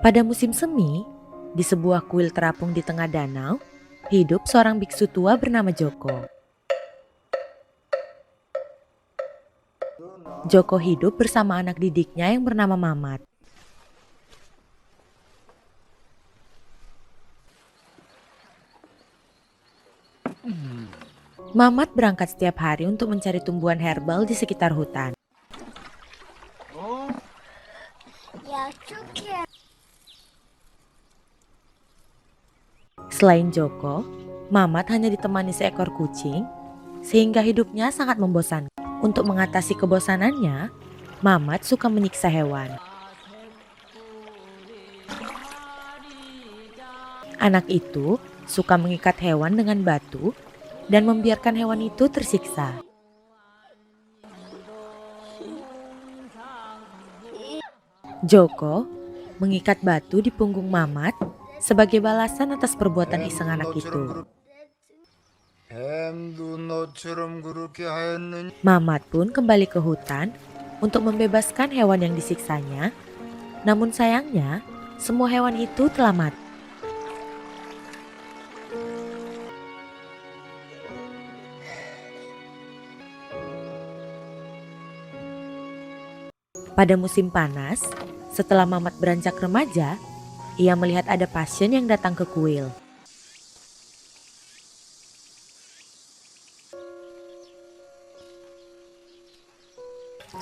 Pada musim semi, di sebuah kuil terapung di tengah danau, hidup seorang biksu tua bernama Joko. Joko hidup bersama anak didiknya yang bernama Mamat. Mamat berangkat setiap hari untuk mencari tumbuhan herbal di sekitar hutan. Selain Joko, Mamat hanya ditemani seekor kucing, sehingga hidupnya sangat membosankan. Untuk mengatasi kebosanannya, Mamat suka menyiksa hewan. Anak itu suka mengikat hewan dengan batu dan membiarkan hewan itu tersiksa. Joko mengikat batu di punggung Mamat sebagai balasan atas perbuatan iseng anak itu. Mamat pun kembali ke hutan untuk membebaskan hewan yang disiksanya. Namun sayangnya, semua hewan itu telah mati. Pada musim panas, setelah Mamat beranjak remaja, ia melihat ada pasien yang datang ke kuil.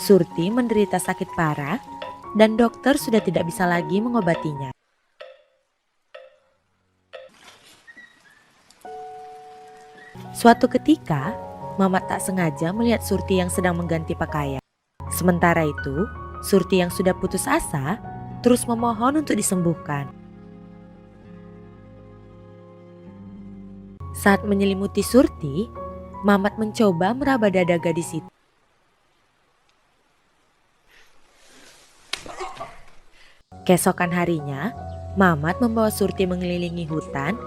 Surti menderita sakit parah dan dokter sudah tidak bisa lagi mengobatinya. Suatu ketika, Mamat tak sengaja melihat Surti yang sedang mengganti pakaian. Sementara itu, Surti yang sudah putus asa terus memohon untuk disembuhkan. Saat menyelimuti Surti, Mamat mencoba meraba dada gadis itu. Keesokan harinya, Mamat membawa Surti mengelilingi hutan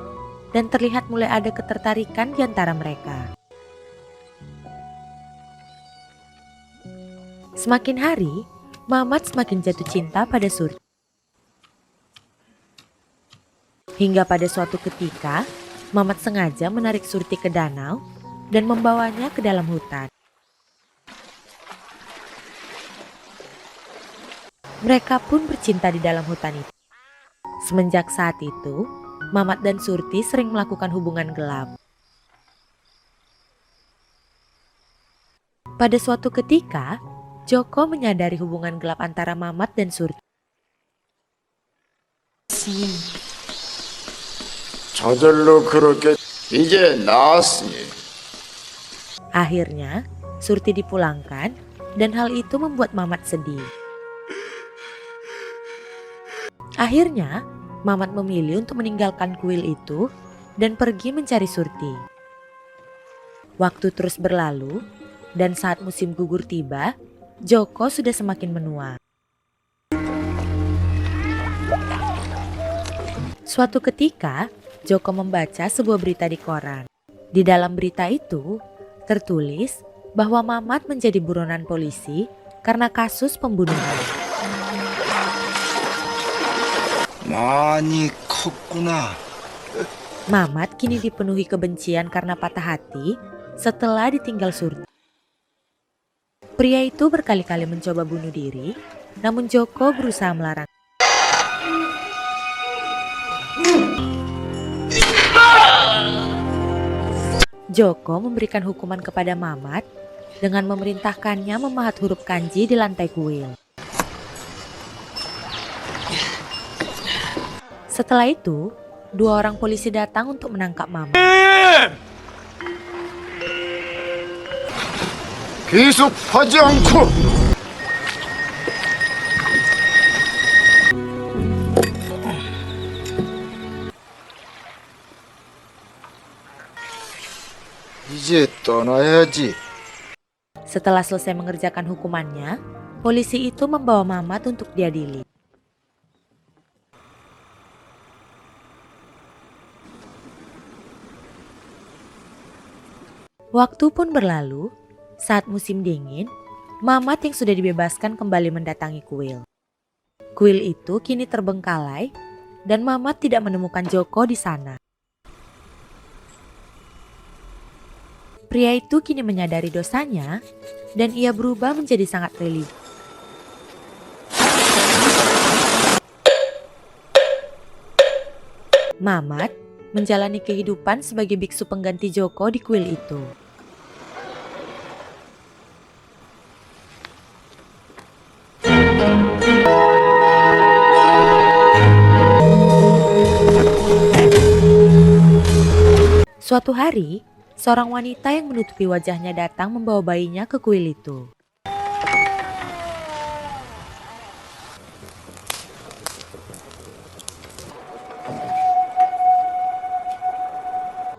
dan terlihat mulai ada ketertarikan di antara mereka. Semakin hari, Mamat semakin jatuh cinta pada Surti. Hingga pada suatu ketika, Mamat sengaja menarik Surti ke danau dan membawanya ke dalam hutan. Mereka pun bercinta di dalam hutan itu. Semenjak saat itu, Mamat dan Surti sering melakukan hubungan gelap. Pada suatu ketika, Joko menyadari hubungan gelap antara Mamat dan Surti. 저절로 그렇게 이제 나았으니 Akhirnya, Surti dipulangkan dan hal itu membuat Mamat sedih. Akhirnya, Mamat memilih untuk meninggalkan kuil itu dan pergi mencari Surti. Waktu terus berlalu dan saat musim gugur tiba, Joko sudah semakin menua. Suatu ketika, Joko membaca sebuah berita di koran. Di dalam berita itu, tertulis bahwa Mamat menjadi buronan polisi karena kasus pembunuhan. 많이 컸구나. Mamat kini dipenuhi kebencian karena patah hati setelah ditinggal Surti. Pria itu berkali-kali mencoba bunuh diri, namun Joko berusaha melarang. Joko memberikan hukuman kepada Mamat dengan memerintahkannya memahat huruf kanji di lantai kuil. Setelah itu, dua orang polisi datang untuk menangkap Mamat. 계속하지 않고 이제 떠나야지. Setelah selesai mengerjakan hukumannya, polisi itu membawa Mamat untuk diadili. Waktu pun berlalu, saat musim dingin, Mamat yang sudah dibebaskan kembali mendatangi kuil. Kuil itu kini terbengkalai dan Mamat tidak menemukan Joko di sana. Pria itu kini menyadari dosanya dan ia berubah menjadi sangat religi. Mamat menjalani kehidupan sebagai biksu pengganti Joko di kuil itu. Suatu hari, seorang wanita yang menutupi wajahnya datang membawa bayinya ke kuil itu.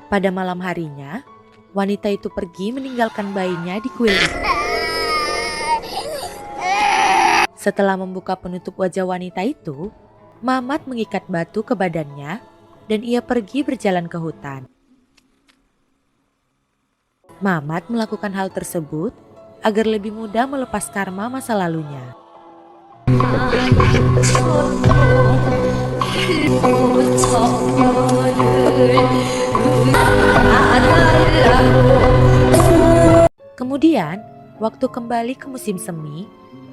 Pada malam harinya, wanita itu pergi meninggalkan bayinya di kuil itu. Setelah membuka penutup wajah wanita itu, Mamat mengikat batu ke badannya dan ia pergi berjalan ke hutan. Mamat melakukan hal tersebut agar lebih mudah melepas karma masa lalunya. Kemudian, waktu kembali ke musim semi,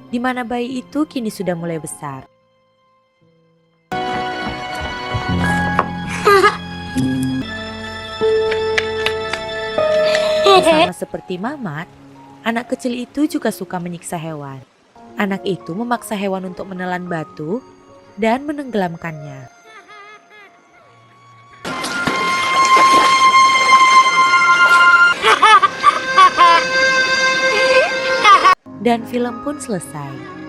di mana bayi itu kini sudah mulai besar. Sama seperti Mamat, anak kecil itu juga suka menyiksa hewan. Anak itu memaksa hewan untuk menelan batu dan menenggelamkannya. Dan film pun selesai.